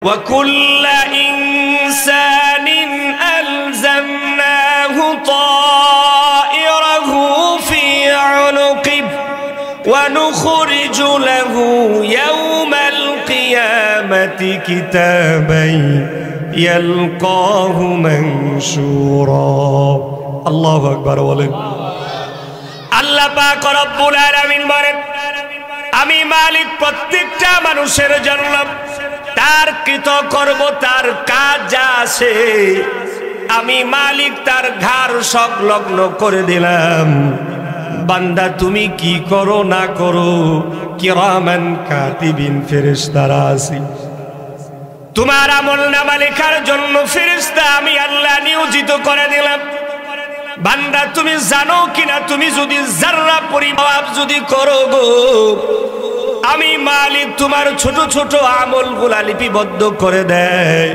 وكل إنسان ألزمناه طائره في عنقه ونخرج له يوم القيامة كتابا يلقاه منشورا الله أكبر বলেন আল্লাহ পাক রব্বুল আলামিন বলেন আমি মালিক প্রত্যেকটা মানুষের জন্য তার কৃত করব তার কাজ যা আছে আমি মালিক তার ঘাড় সংলগ্ন করে দিলাম বান্দা তুমি কি করো না করো কিরামান কাতিবিন ফেরেশতারা আছে তোমার আমলনামা লেখার জন্য ফেরেশতা আমি আল্লাহ নিয়োজিত করে দিলাম বান্দা তুমি জানো কিনা তুমি যদি যারা পরিমাপ যদি করো গো আমি মালিক তোমার ছোট ছোট আমলগুলা লিপিবদ্ধ করে দেয়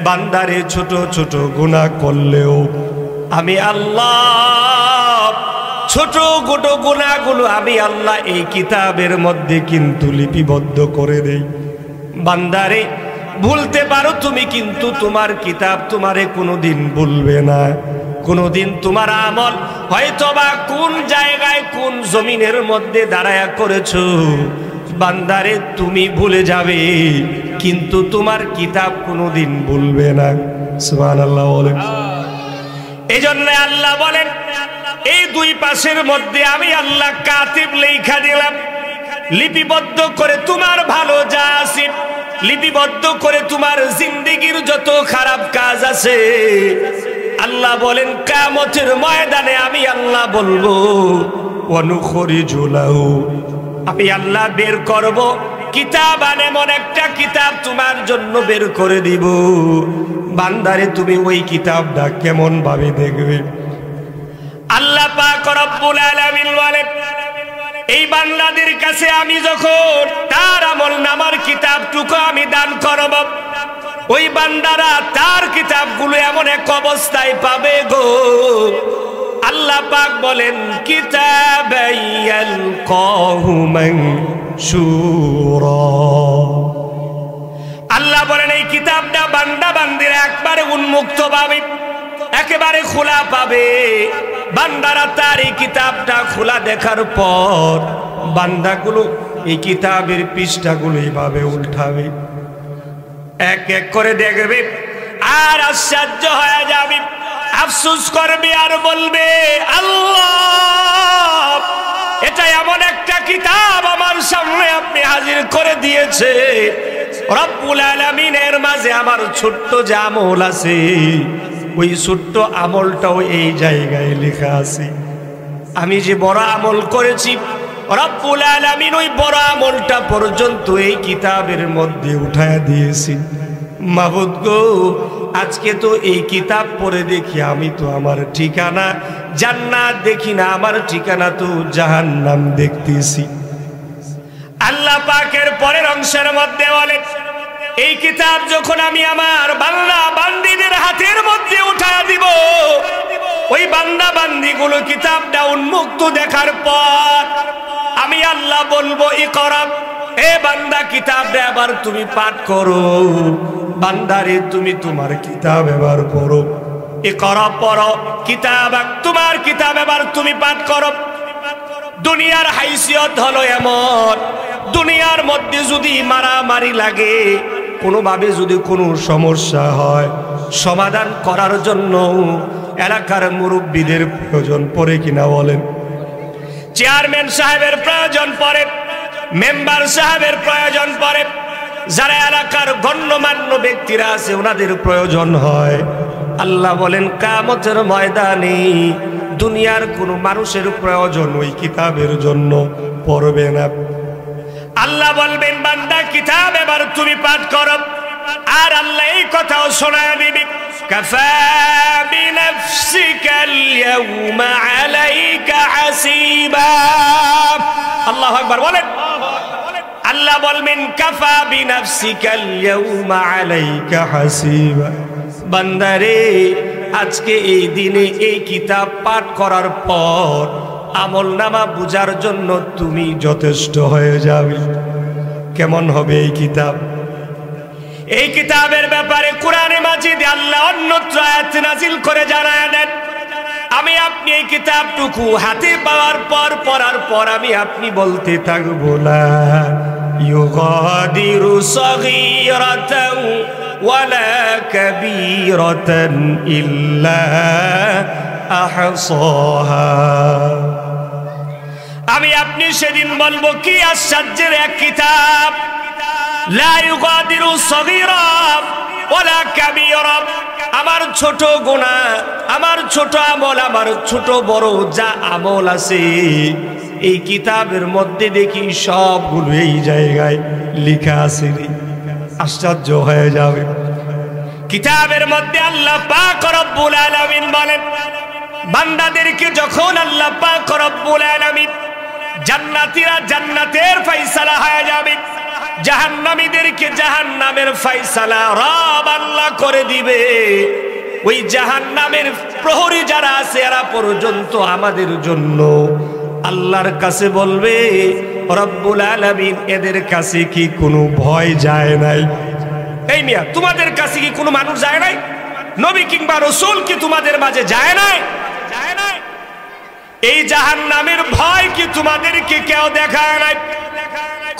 বান্দারে ছোট ছোট গুনাহ করলেও আমি আল্লাহ ছোট ছোট গুনাহগুলো আমি আল্লাহ এই কিতাবের মধ্যে কিন্তু লিপিবদ্ধ করে দেই বান্দারে ভুলতে পারো তুমি কিন্তু তোমার কিতাব তোমারে কোনোদিন ভুলবে না কোনোদিন তোমার আমল হয়তোবা কোন জায়গায় কোন জমিনের মধ্যে দাঁড়ায়া করেছো বান্দারে তুমি ভুলে যাবে কিন্তু তোমার কিতাব কোনোদিন ভুলবে না সুবহানাল্লাহ বলেন এজন্য আল্লাহ বলেন এই দুই পাশের মধ্যে আমি আল্লাহ কাতিব লেখা দিলাম লিপিবদ্ধ করে তোমার ভালো যা আছে লিপিবদ্ধ করে তোমার জিন্দেগীর যত খারাপ কাজ আছে আল্লাহ বলেন কিয়ামতের ময়দানে আমি আল্লাহ বলবো ওয়ানুখরিজু লাহু আমি আল্লাহ বের করব কিতাব এমন একটা কিতাব তোমার জন্য বের করে দিব বান্দারে তুমি ওই কিতাবটা কেমন ভাবে দেখবে আল্লাহ পাক রব্বুল আলামিন বলেন এই বান্দাদের কাছে আমি যখন তার আমলনামার কিতাবটুকু আমি দান করব ওই বান্দারা তার কিতাবগুলো এমন এক অবস্থায় পাবে গো আল্লাহ পাক বলেন কিতাবায়াল কাহু মানশুরা আল্লাহ বলেন এই কিতাবটা বান্দা বান্দিরা একবারে উন্মুক্ত পাবে একেবারে খোলা পাবে বান্দারা তার এই কিতাবটা খোলা দেখার পর বান্দাগুলো এই কিতাবের পৃষ্ঠাগুলো এইভাবে উল্টাবে এক এক করে দেখবে আর আশ্চর্য হয়ে যাবে আফসোস করবে আর বলবে আল্লাহ এটা এমন একটা কিতাব আমার সামনে আপনি হাজির করে দিয়েছে রব্বুল আলামিনের মাঝে আমার ছোট্ট যে আমল আছে ওই ছোট্ট আমলটাও এই জায়গায় লেখা আছে আমি যে বড় আমল করেছি রব্বুল আলামিন ওই বড় আমলটা পর্যন্ত এই কিতাবের মধ্যে উঠায় দিয়েছি মাবুদ গো আজকে তো এই কিতাব পড়ে দেখি আমি তো আমার ঠিকানা জান্নাত দেখি না আমার ঠিকানা তো জাহান্নাম দেখতেছি আল্লাহ পাকের পরের অংশের মধ্যে বলে এই কিতাব যখন আমি আমার বান্দা বান্দীদের হাতের মধ্যে উঠায় দিব ওই বান্দা বান্দীগুলো কিতাবটা উন্মুক্ত দেখার পর আমি আল্লাহ বলবো ইকরা এ বান্দা কিতাবটা এবার তুমি পাঠ করো বান্দারে তুমি তোমার কিতাব এবার পড়ো ইকরা পড়ো কিতাব তোমার কিতাব এবার তুমি পাঠ করো দুনিয়ার হাইসিয়ত হলো এমন দুনিয়ার মধ্যে যদি মারামারি লাগে কোনোভাবে যদি কোনো সমস্যা হয় সমাধান করার জন্য এলাকার মুরব্বীদের প্রয়োজন পড়ে কিনা বলেন চেয়ারম্যান সাহেবের প্রয়োজন পড়ে মেম্বার সাহেবের প্রয়োজন পড়ে যারা এলাকার গণ্যমান্য ব্যক্তিরা আছে ওনাদের প্রয়োজন হয় আল্লাহ বলেন কিয়ামতের ময়দানে দুনিয়ার কোনো মানুষের প্রয়োজন ওই কিতাবের জন্য পড়বে না আল্লাহ বলবেন বান্দা কিতাব এবার তুমি পাঠ করো আর আল্লাহ এই কথাও শোনায় দিবে কাফা বিনাফসিকাল ইয়াউমা আলাইকা হাসিবা আল্লাহু আকবার বলেন আল্লাহ বলবেন কাফা বিনাফসিকাল ইয়াউমা আলাইকা হাসিবা বান্দারে আজকে এই দিনে এই কিতাব পাঠ করার পর আমলনামা বুঝার জন্য তুমি যথেষ্ট হয়ে যাবে কেমন হবে এই কিতাব এই কিতাবের ব্যাপারে কোরআনে মাজিদে আল্লাহ অন্যত্র আয়াত নাজিল করে জানায় দেন, আমি আপনি এই কিতাবটুকু হাতে পাওয়ার পর পড়ার পর আমি আপনি বলতে থাকবো না ইউগাদিরু সগীরাতান ওয়ালা কাবীরাতান ইল্লা আহসাহা। আমি আপনি সেদিন বলবো কি আশ্চর্যের এক কিতাব, লা ইউগাদিরু সগীরা ওয়ালা কাবীরা, আমার ছোট গুনাহ, আমার ছোট আমল, আমার ছোট বড় যা আমল আছে এই কিতাবের মধ্যে দেখি সবগুলো এই জায়গায় লেখা আছে। আশ্চর্য হয়ে যাবে। কিতাবের মধ্যে আল্লাহ পাক রব্বুল আলামিন বলেন, বান্দাদেরকে যখন আল্লাহ পাক রব্বুল আলামিন জান্নাতীরা জান্নাতের ফয়সালা হয়ে যাবে, জাহান্নামীদেরকে জাহান্নামের ফয়সালা রব আল্লাহ করে দিবে। ওই জাহান্নামের প্রহরী যারা আছে এরা পর্যন্ত আমাদের জন্য আল্লাহর কাছে বলবে, রব্বুল আলামিন এদের কাছে কি কোনো ভয় যায় নাই? এই মিয়া, তোমাদের কাছে কি কোনো মানুষ যায় নাই? নবী কিংবা রাসূল কি তোমাদের মাঝে যায় নাই? এই জাহান্নামের ভয় কি তোমাদেরকে কেউ দেখায় নাই?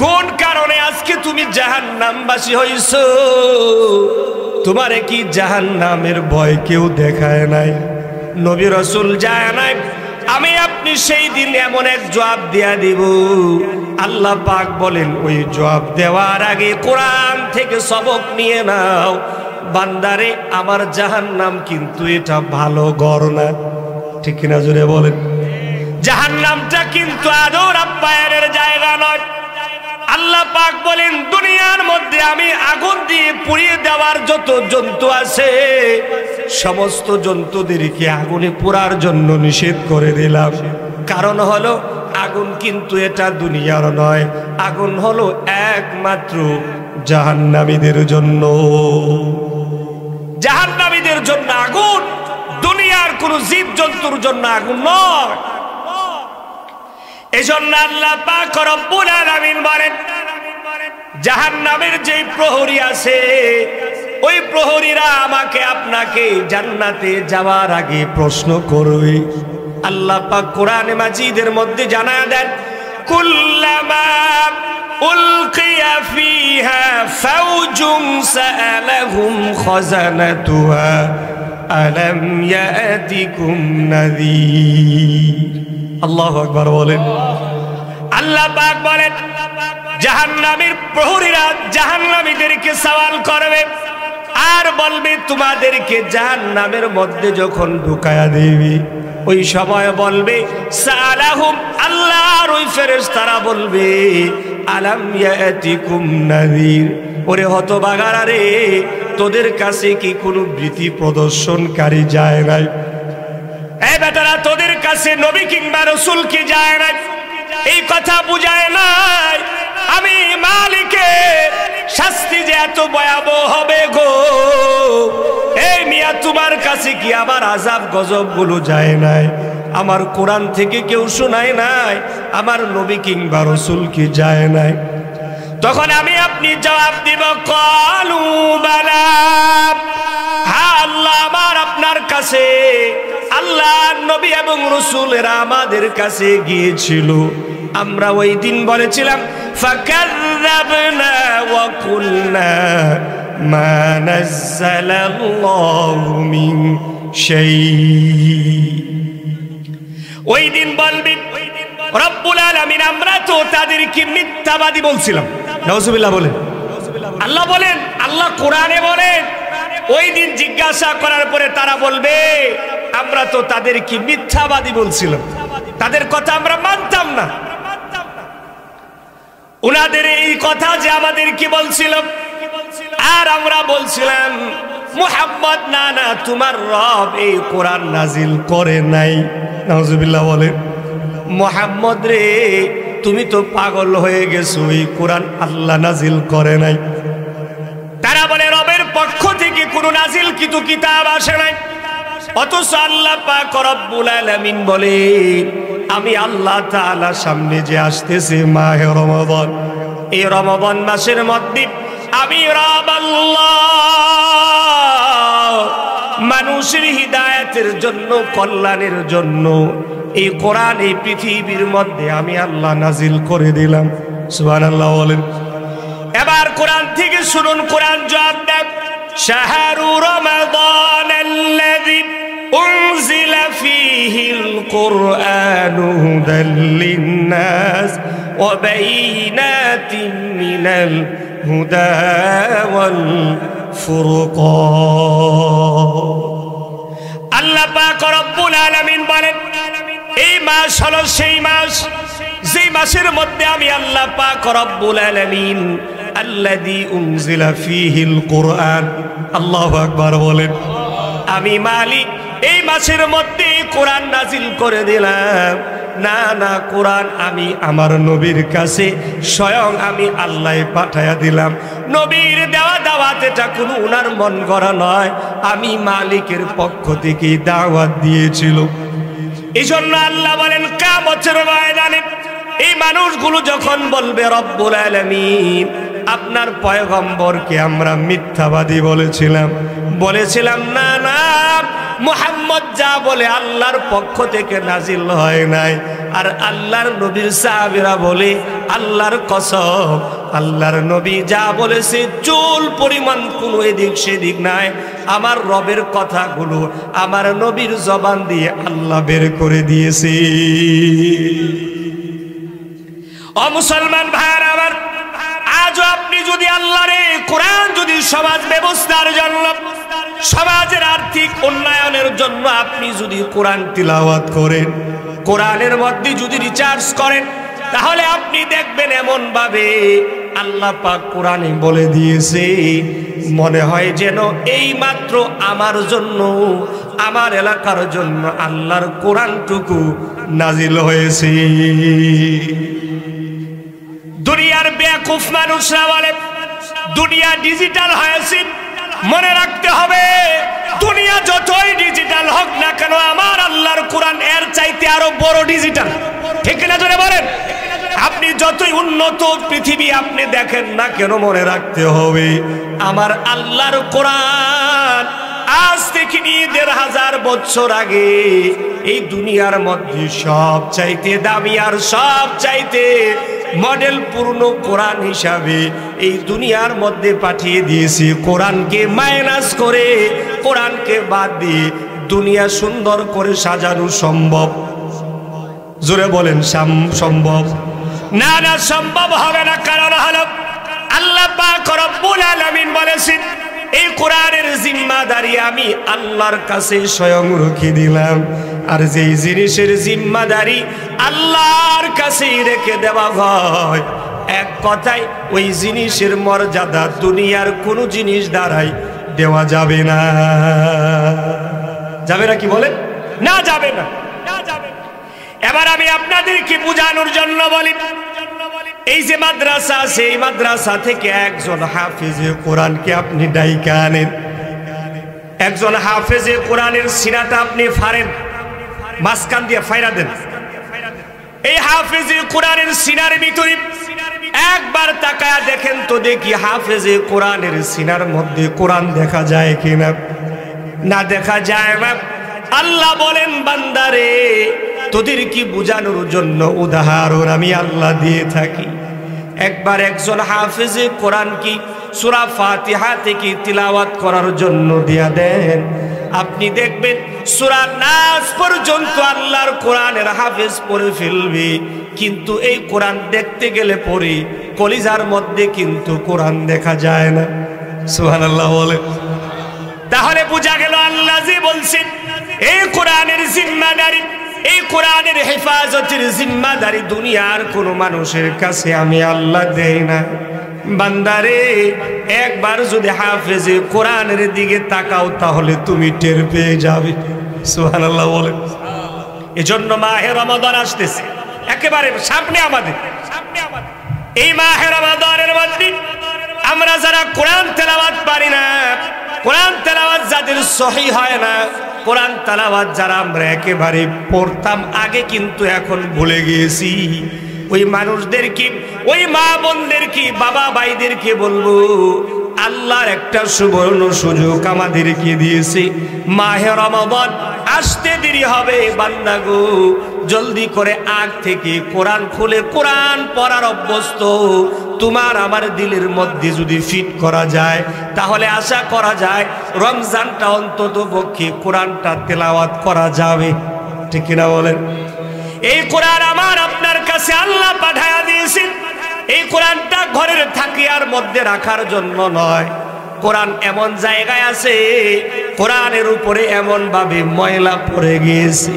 কোন কারণে আজকে তুমি জাহান্নামবাসী হইছো? তোমারে কি জাহান্নামের ভয় কেউ দেখায় নাই? নবী রাসূল যায় নাই। আমি আপনি সেই দিন এমন এক জবাব দিয়া দিব, আল্লাহ পাক বলেন ওই জবাব দেওয়ার আগে কোরআন থেকে সবক নিয়ে নাও। বান্দারে, আমার জাহান্নাম কিন্তু এটা ভালো ঘর না, ঠিক কিনা জোরে বলেন? জাহান্নামটা কিন্তু আদর আপ্যায়নের জায়গা নয়। আল্লাহ পাক বলেন, দুনিয়ার মধ্যে আমি আগুন দিয়ে পুড়িয়ে দেওয়ার যত জন্তু আছে সমস্ত জন্তুদেরকে আগুনে পোড়ার জন্য নিষেধ করে দিলাম। কারণ হলো আগুন কিন্তু এটা দুনিয়ার নয়, আগুন হলো একমাত্র জাহান্নামীদের জন্য। জাহান্নামীদের জন্য আগুন, দুনিয়ার কোন জীব জন্তুর জন্য আগুন নয়। এজন্য আল্লাহ পাক রব্বুল আলামিন বলেন, জাহান্নামের যে প্রহরী আছে ওই প্রহরীরা আমাকে আপনাকে জান্নাতে যাওয়ার আগে প্রশ্ন করবে। আল্লাহ পাক কোরআনে মাজিদের মধ্যে জানায় দেন, কুল্লামা উলকিয়া ফিহা ফাওজুন সাআলাহুম খাযানাতুহা আলাম ইয়াতিকুম নাযীর। আল্লাহু আকবার বলেন। আল্লাহ পাক বলেন, জাহান্নামের প্রহরীরা জাহান্নামীদেরকে সওয়াল করবে আর বলবে, তোমাদেরকে জাহান্নামের মধ্যে যখন ঢুকায়া দিবি ওই সময় বলবে, সালাহুম, আল্লাহর ওই ফেরেশতারা বলবে, আলাম ইয়াতিকুম নাযীর, ওরে হতভাগারা রে, তোদের কাছে কি কোনো ভীতি প্রদর্শনকারী যায় নাই? এই বেটারা, তোদের কাছে নবী কিংবা রাসূল কি যায় নাই? এই কথা বুঝায় নাই আমি মালিকের শাস্তি যে এত ভয়াবহ হবে গো। এই মিয়া, তোমার কাছে কি আমার আযাব গজব গুলো যায় নাই? আমার কোরআন থেকে কেউ শোনায় নাই? আমার নবী কিংবা রাসূল কি যায় নাই? তখন আমি আপনি জবাব দিব, ক্বালু বালা, হ্যাঁ আল্লাহ, আমার আপনার কাছে আল্লাহ নবী এবং রাসূলেরা আমাদের কাছে গিয়েছিল, আমরা ওই দিন বলেছিলাম, ফাকাযযাবনা ওয়া কুলনা মা নাযালাল্লাহু মিন শাই। ওই দিন বলবেন রব্বুল আলামিন, আমরা তো তাদেরকে মিথ্যাবাদী বলছিলাম। নাউজুবিল্লাহ বলেন। আল্লাহ বলেন, আল্লাহ কোরআনে বলেন, ওই দিন জিজ্ঞাসা করার পরে তারা বলবে, আমরা তো তাদেরকে মিথ্যাবাদী বলছিলাম, তাদের কথা আমরা মানতাম না। উনাদের এই কথা যে আমাদেরকে বলছিল, আর আমরা বলছিলাম মুহাম্মদ, না না, তোমার রব এই কোরআন নাজিল করে নাই। নাউজুবিল্লাহ বলেন। মুহাম্মদ রে, তুমি তো পাগল হয়ে গেছো, এই কোরআন আল্লাহ নাজিল করে নাই। তারা বলে রবের পক্ষ থেকে কোনো নাজিল কিন্তু কিতাব আসে নাই। অথচ আল্লাহ পাক রব্বুল আলামিন বলে, আমি আল্লাহ তাআলা সামনে যে আসতেছে মাহে রমাদান, এই রমাদান মাসের মধ্যে আমি রব আল্লাহ মানুষের হিদায়াতের জন্য, কল্যাণের জন্য এই কোরআন এই পৃথিবীর মধ্যে আমি আল্লাহ নাজিল করে দিলাম। সুবহানাল্লাহ বলেন। এবার কোরআন থেকে শুনুন, কোরআন জবাব দেয়, শাহরু রমাদানাল্লাযী উনজিলা ফীহিল কুরআনু হুদাল লিন্নাস ওয়া বাইয়িনাতিন মিনাল হুদা ওয়াল ফুরকান। আল্লাহ পাক রব্বুল আলামিন বলেন, এই মাস হলো সেই মাস যেই মাসের মধ্যে আমি আল্লাহ পাক রব্বুল আলামিন আল্লাযী উনজিলা ফীহিল কুরআন, আল্লাহু আকবার বলেন, আমি মালিক এই মাসের মধ্যে কোরআন নাজিল করে দিলাম। না না, কোরআন আমি আমার নবীর কাছে স্বয়ং আমি আল্লাহ পাঠায়া দিলাম। নবীর দেওয়া দাওয়াত এটা কোনো উনার মন গড়া নয়, আমি মালিকের পক্ষ থেকে দাওয়াত দিয়েছিল। এই জন্য আল্লাহ বলেন, কিয়ামতের ময়দানে এই মানুষগুলো যখন বলবে, রব্বুল আলামিন আপনার পয়গম্বরকে আমরা মিথ্যাবাদী বলেছিলাম, না না, মুহাম্মদ যা বলে আল্লাহর পক্ষ থেকে নাজিল হয় নাই। আর আল্লাহর নবীর সাহাবীরা বলে, আল্লাহর কসম আল্লাহর নবী যা বলেছে চুল পরিমাণ কোনো এদিক সেদিক নাই। আমার রবের কথাগুলো আমার নবীর জবান দিয়ে আল্লাহ বের করে দিয়েছে। ও মুসলমান ভাইরা আমার, আজও আপনি যদি আল্লাহর কোরআন যদি সমাজ ব্যবস্থার জন্য, সমাজের আর্থিক উন্নয়নের জন্য আপনি যদি কোরআন তিলাওয়াত করেন, কোরআনের মধ্যে যদি রিচার্জ করেন, তাহলে আপনি দেখবেন এমন ভাবে আল্লাহ পাক কোরআনে বলে দিয়েছে, মনে হয় যেন এই মাত্র আমার জন্য, আমার এলাকার জন্য আল্লাহর কোরআনটুকু নাজিল হয়েছে। দুনিয়ার বেয়াকুফ মানুষরা বলে দুনিয়া ডিজিটাল হয়েছে। মনে রাখতে হবে, দুনিয়া যতই ডিজিটাল হোক না কেন, আমার আল্লাহর কোরআন এর চাইতে আরো বড় ডিজিটাল। ঠিক না জোরে বলেন? আপনি যতই উন্নত পৃথিবী আপনি দেখেন না কেন, মনে রাখতে হবে আমার আল্লাহর কোরআন আজ থেকে নিয়ে ১৫০০ বছর আগে এই দুনিয়ার মধ্যে সব চাইতে দামি আর সব চাইতে মডেল পূর্ণ কোরআন হিসাবে এই দুনিয়ার মধ্যে পাঠিয়ে দিয়েছি। কোরআনকে মাইনাস করে, কোরআনকে বাদ দিয়ে দুনিয়া সুন্দর করে সাজানো সম্ভব? জোরে বলেন, সম্ভব? না না, সম্ভব হবে না। কারণ হলো আল্লাহ পাক রব্বুল আলামিন বলেছেন, এই কোরআনের জিম্মাদারি আমি আল্লাহর কাছে স্বয়ং রেখে দিলাম। আর যেই জিনিসের জিম্মাদারি আল্লাহর কাছেই রেখে দেওয়া হয়, এক কথায় ওই জিনিসের মর্যাদা দুনিয়ার কোনো জিনিস দ্বারাই দেওয়া যাবে না। যাবে না? কি বলেন? না, যাবে না। এবার আমি আপনাদেরকে বোঝানোর জন্য বলি, এই যে মাদ্রাসা আছে, এই মাদ্রাসা থেকে একজন হাফেজে কোরআনকে আপনি ডাইকা আনেন, একজন হাফেজে কোরআনের সিনাটা আপনি ফাড়েন, মাঝখান দিয়ে ফাইরা দেন। এই হাফেজে কোরআনের সিনার ভিতরে একবার তাকায়া দেখেন তো দেখি, হাফেজে কোরআনের সিনার মধ্যে কোরআন দেখা যায় কিনা? না, দেখা যায় না। আল্লাহ বলেন, বান্দারে তোদের কি বোঝানোর জন্য উদাহরণ আমি আল্লাহ দিয়ে থাকি। একবার একজন হাফেজে কোরআন কি সূরা ফাতিহা থেকে তিলাওয়াত করার জন্য দিয়া দেন, আপনি দেখবেন সূরা নাস পর্যন্ত আল্লাহর কোরআনের হাফেজ পড়ে ফেলবে। কিন্তু এই কোরআন দেখতে গেলে পরে কলিজার মধ্যে কিন্তু কোরআন দেখা যায় না। সুবহানাল্লাহ বলে। তাহলে বোঝা গেল আল্লাহ যে বলছেন এই কোরআনের জিম্মাদারি, এই কোরআনের হেফাজতের জিম্মাদারি দুনিয়ার কোনো মানুষের কাছে আমি আল্লাহ দেই না। বান্দারে একবার যদি হাফেজে কোরআনের দিকে তাকাও তাহলে তুমি টের পেয়ে যাবে। সুবহানাল্লাহ বলে। এজন্য মাহে রমাদান আসতেছে একেবারে সামনে আমাদের। এই মাহে রমাদানের মধ্যে আমরা যারা কোরআন তেলাওয়াত পারি না, কোরআন তেলাওয়াত যাদের সহিহ হয় না, কোরআন তেলাওয়াত যারা আমরা একেবারে পড়তাম আগে কিন্তু এখন ভুলে গিয়েছি, ওই মানুষদেরকে, ওই মা বোনদেরকে, বাবা ভাইদেরকে বলবো, আল্লাহর একটা সুবর্ণ সুযোগ আমাদেরকে দিয়েছে। মাহে রমাদান আসতে দেরি হবে, বান্দা গো জলদি করে আগ থেকে কোরআন খুলে কোরআন পড়ার অভ্যস্ত তোমার আমার দিলের মধ্যে যদি ফিট করা যায়, তাহলে আশা করা যায় রমজানটা অন্তত পক্ষে কোরআনটা তেলাওয়াত করা যাবে। ঠিক কিনা বলেন? এই কোরআন আমার আপনার কাছে আল্লাহ পাঠায়া দিয়েছেন। এই কোরআনটা ঘরের থাকিয়ার মধ্যে রাখার জন্য নয়। কোরআন এমন জায়গায় আছে, কোরআনের উপরে এমন ভাবে ময়লা পড়ে গিয়েছে।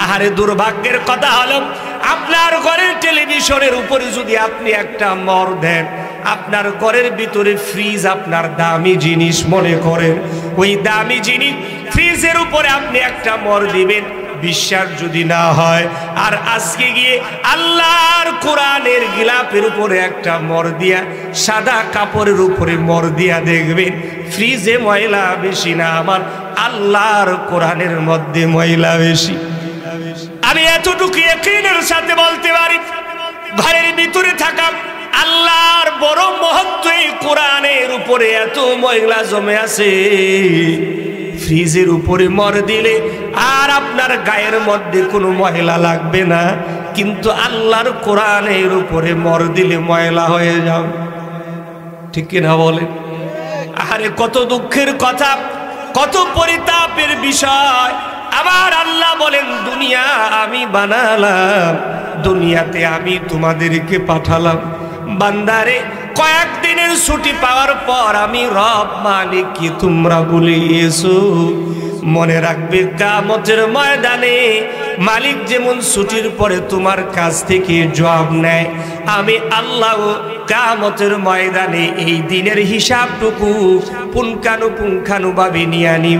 আহারে দুর্ভাগ্যের কথা হলো, আপনার ঘরের টেলিভিশনের উপরে যদি আপনি একটা মর দেন, আপনার ঘরের ভিতরে ফ্রিজ আপনার দামি জিনিস মনে করেন, ওই দামি জিনিস ফ্রিজের উপরে আপনি একটা মর দিবেন, বিশ্বাস যদি না হয়, আর আজকে গিয়ে আল্লাহর কোরআনের গিলাপের উপরে একটা মর দিয়া, সাদা কাপড়ের উপরে মর দিয়া দেখবেন ফ্রিজে ময়লা বেশি না, আমার আল্লাহর কোরআনের মধ্যে ময়লা বেশি। আমি এতটুকু ইয়াকিনের সাথে বলতে পারি, ঘরের ভিতরে থাকা আল্লাহর বড় মহত্ব এই কোরআনের উপরে এত ময়লা জমে আছে, ফ্রিজের উপরে মর দিলে আর আপনার গায়ের মধ্যে কোনো ময়লা লাগবে না, কিন্তু আল্লাহর কোরআনের উপরে মর দিলে ময়লা হয়ে যাবে। ঠিক কিনা বলেন? আরে কত দুঃখের কথা, কত পরিতাপের বিষয়। আবার আল্লাহ বলেন, দুনিয়া আমি বানালাম, দুনিয়াতে আমি তোমাদেরকে পাঠালাম। বান্দারে কয়েকদিনের ছুটি পাওয়ার পর আমি রব মালিক কি তোমরা ভুলিয়েছো? মনে রাখবে কিয়ামতের ময়দানে মালিক যেমন ছুটির পরে তোমার কাছ থেকে জবাব নেয়, আমি আল্লাহ কিয়ামতের ময়দানে এই দিনের হিসাবটুকু পুঙ্খানুপুঙ্খানুভাবে নিয়ে নিব।